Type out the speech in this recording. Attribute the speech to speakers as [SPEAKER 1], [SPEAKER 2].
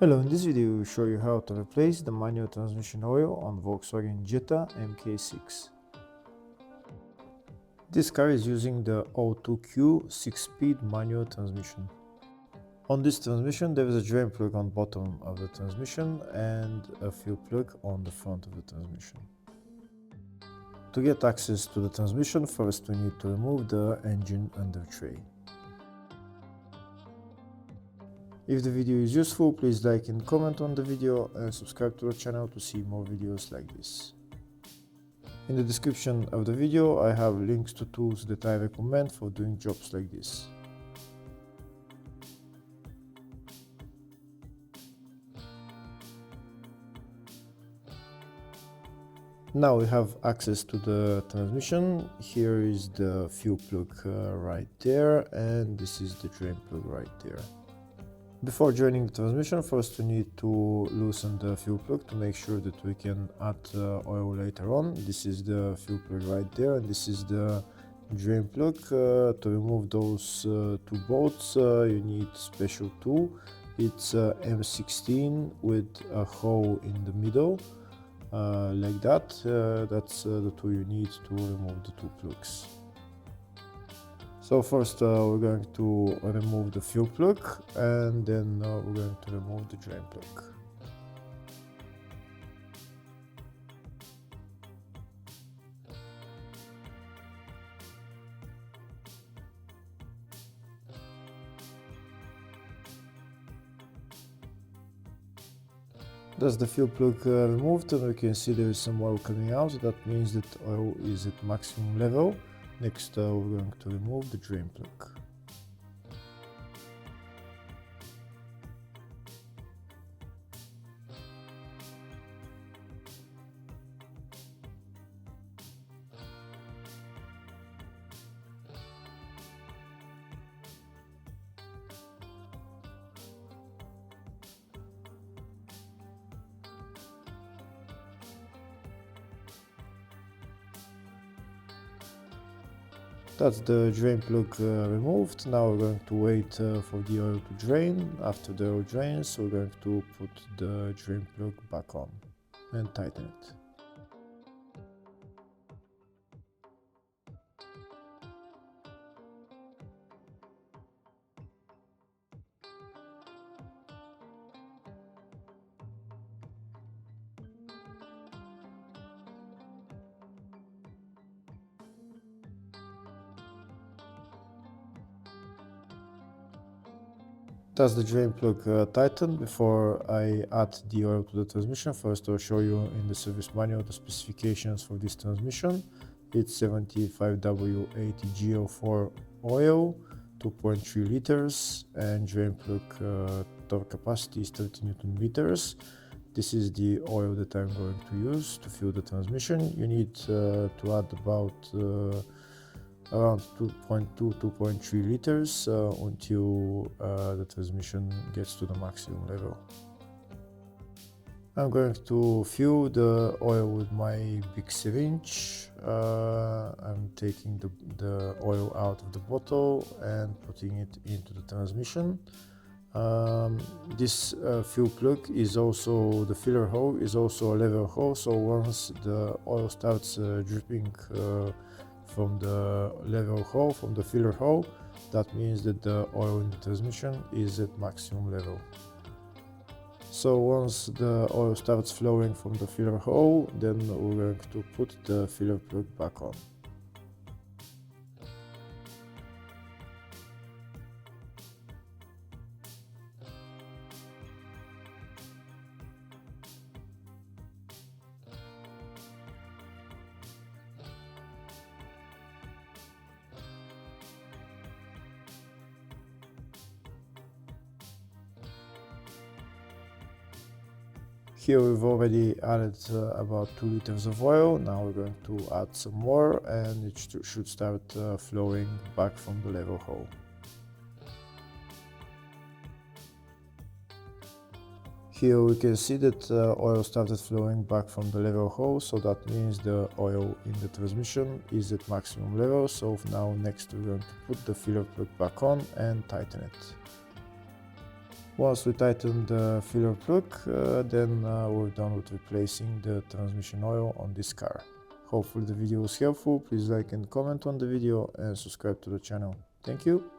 [SPEAKER 1] Hello, in this video we will show you how to replace the manual transmission oil on Volkswagen Jetta MK6. This car is using the O2Q 6-speed manual transmission. On this transmission there is a drain plug on bottom of the transmission and a fuel plug on the front of the transmission. To get access to the transmission, first we need to remove the engine under tray. If the video is useful, please like and comment on the video and subscribe to the channel to see more videos like this. In the description of the video I have links to tools that I recommend for doing jobs like this. Now we have access to the transmission. Here is the fuel plug right there, and this is the drain plug right there. Before joining the transmission, first we need to loosen the fuel plug to make sure that we can add oil later on. This is the fuel plug right there, and this is the drain plug. To remove those two bolts you need special tool. It's M16 with a hole in the middle, like that. That's the tool you need to remove the two plugs. So first we're going to remove the fuel plug, and then we're going to remove the drain plug. That's the fuel plug removed, and we can see there is some oil coming out. That means that oil is at maximum level. Next we're going to remove the drain plug. That's the drain plug removed. Now we're going to wait for the oil to drain. After the oil drains, we're going to put the drain plug back on and tighten it. That's the drain plug tightened. Before I add the oil to the transmission, first I'll show you in the service manual the specifications for this transmission. It's 75W80G04 oil, 2.3 liters, and drain plug torque capacity is 30 Newton meters. This is the oil that I'm going to use to fuel the transmission. You need to add about around 2.3 liters until the transmission gets to the maximum level. I'm going to fill the oil with my big syringe. I'm taking the oil out of the bottle and putting it into the transmission. This fuel plug is also, the filler hole is also a level hole, so once the oil starts dripping from the level hole, from the filler hole, that means that the oil in the transmission is at maximum level. So once the oil starts flowing from the filler hole, then we're going to put the filler plug back on. Here we've already added about 2 liters of oil. Now we're going to add some more, and it should start flowing back from the level hole. Here we can see that oil started flowing back from the level hole, so that means the oil in the transmission is at maximum level. So now next we're going to put the filler plug back on and tighten it. Once we tighten the filler plug, then we're done with replacing the transmission oil on this car. Hopefully the video was helpful. Please like and comment on the video and subscribe to the channel. Thank you.